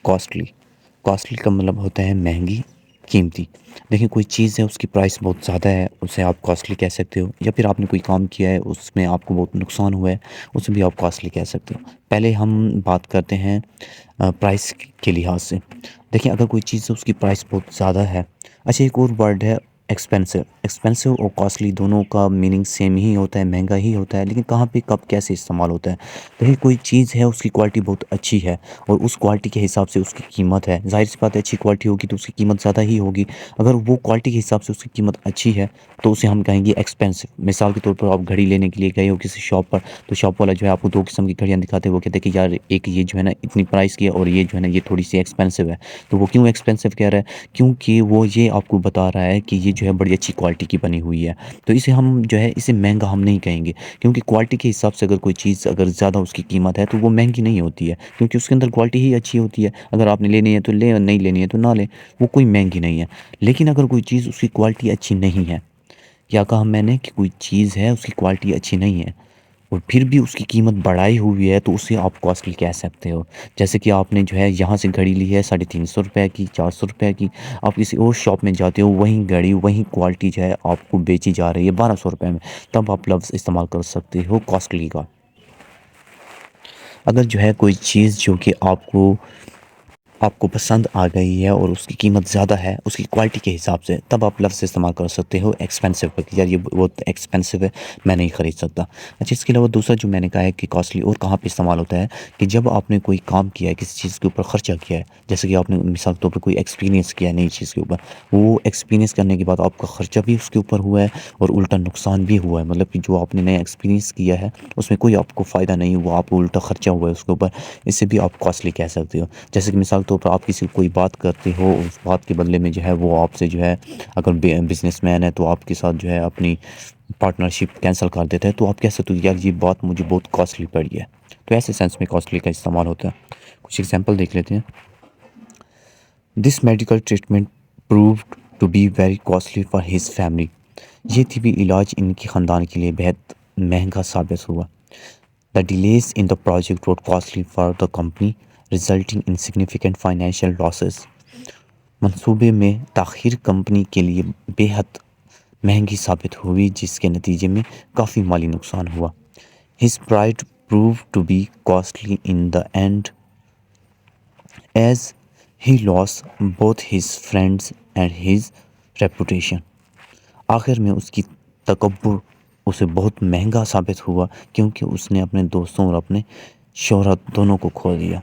Costly, costly کا مطلب ہوتا ہے مہنگی، قیمتی۔ دیکھیں کوئی چیز ہے اس کی پرائس بہت زیادہ ہے، اسے آپ کاسٹلی کہہ سکتے ہو، یا پھر آپ نے کوئی کام کیا ہے اس میں آپ کو بہت نقصان ہوا ہے، اسے بھی آپ کاسٹلی کہہ سکتے ہو۔ پہلے ہم بات کرتے ہیں پرائس کے لحاظ سے۔ دیکھیں اگر کوئی چیز ہے اس کی پرائس بہت زیادہ ہے، اچھا ایک اور ورڈ ہے ایکسپینسو۔ ایکسپینسو اور کاسٹلی دونوں کا میننگ سیم ہی ہوتا ہے، مہنگا ہی ہوتا ہے، لیکن کہاں پہ کب کیسے استعمال ہوتا ہے۔ دیکھیں کوئی چیز ہے اس کی کوالٹی بہت اچھی ہے اور اس کوالٹی کے حساب سے اس کی قیمت ہے، ظاہر سی بات ہے اچھی کوالٹی ہوگی تو اس کی قیمت زیادہ ہی ہوگی۔ اگر وہ کوالٹی کے حساب سے اس کی قیمت اچھی ہے تو اسے ہم کہیں گے ایکسپینسو۔ مثال کے طور پر آپ گھڑی لینے کے لیے گئے ہو کسی شاپ پر، تو شاپ والا جو ہے آپ کو دو قسم کی گھڑیاں دکھاتے ہیں، وہ کہتے ہیں کہ یار ایک یہ جو ہے نا اتنی پرائس کی ہے اور یہ جو ہے نا یہ تھوڑی سی ایکسپینسو ہے۔ تو وہ کیوں ایکسپینسو کہہ رہا ہے؟ کیونکہ وہ یہ آپ کو بتا رہا ہے کہ یہ جو ہے بڑی اچھی کوالٹی کی بنی ہوئی ہے، تو اسے ہم جو ہے اسے مہنگا ہم نہیں کہیں گے، کیونکہ کوالٹی کے حساب سے اگر کوئی چیز اگر زیادہ اس کی قیمت ہے تو وہ مہنگی نہیں ہوتی ہے، کیونکہ اس کے اندر کوالٹی ہی اچھی ہوتی ہے۔ اگر آپ نے لینی ہے تو لیں، نہیں لینی ہے تو نہ لیں، وہ کوئی مہنگی نہیں ہے۔ لیکن اگر کوئی چیز اس کی کوالٹی اچھی نہیں ہے، کیا کہا میں نے کہ کوئی چیز ہے اس کی کوالٹی اچھی نہیں ہے اور پھر بھی اس کی قیمت بڑھائی ہوئی ہے، تو اسے آپ کاسٹلی کہہ سکتے ہو۔ جیسے کہ آپ نے جو ہے یہاں سے گھڑی لی ہے 350 روپے کی، 400 روپے کی، آپ کسی اور شاپ میں جاتے ہو، وہیں گھڑی وہیں کوالٹی جو ہے آپ کو بیچی جا رہی ہے 1200 روپے میں، تب آپ لفظ استعمال کر سکتے ہو کاسٹلی کا۔ اگر جو ہے کوئی چیز جو کہ آپ کو پسند آ گئی ہے اور اس کی قیمت زیادہ ہے اس کی کوالٹی کے حساب سے، تب آپ لفظ استعمال کر سکتے ہو ایکسپینسو کا، یار یہ بہت ایکسپینسو ہے، میں نہیں خرید سکتا۔ اچھا اس کے علاوہ دوسرا جو میں نے کہا ہے کہ کاسٹلی اور کہاں پہ استعمال ہوتا ہے، کہ جب آپ نے کوئی کام کیا ہے، کسی چیز کے اوپر خرچہ کیا ہے، جیسے کہ آپ نے مثال کے طور پر کوئی ایکسپیرینس کیا ہے نئی چیز کے اوپر، وہ ایکسپیرینس کرنے کے بعد آپ کا خرچہ بھی اس کے اوپر ہوا ہے اور الٹا نقصان بھی ہوا ہے، مطلب کہ جو آپ نے نیا ایکسپیرینس کیا ہے اس میں کوئی آپ کو فائدہ نہیں، وہ آپ کو الٹا خرچہ ہوا ہے اس کے اوپر، اسے بھی آپ کاسٹلی کہہ سکتے ہو۔ جیسے کہ مثال کے طور پر آپ کسی کوئی بات کرتے ہو، اس بات کے بدلے میں جو ہے وہ آپ سے جو ہے، اگر بزنس مین ہے تو آپ کے ساتھ جو ہے اپنی پارٹنرشپ کینسل کر دیتا ہے، تو آپ کہہ سکتے ہو یار یہ بات مجھے بہت کاسٹلی پڑی ہے۔ تو ایسے سینس میں کاسٹلی کا استعمال ہوتا ہے۔ کچھ ایگزامپل دیکھ لیتے ہیں۔ This medical treatment proved to be very costly for his family. یہ طبی علاج ان کے خاندان کے لیے بہت مہنگا ثابت ہوا۔ The delays in the project were costly for the company, resulting in significant financial losses۔ منصوبے میں تاخیر کمپنی کے لیے بے حد مہنگی ثابت ہوئی، جس کے نتیجے میں کافی مالی نقصان ہوا۔ His pride proved to be costly in the end as he lost both his friends and his reputation۔ آخر میں اس کی تکبر اسے بہت مہنگا ثابت ہوا، کیونکہ اس نے اپنے دوستوں اور اپنے شہرت دونوں کو کھو دیا۔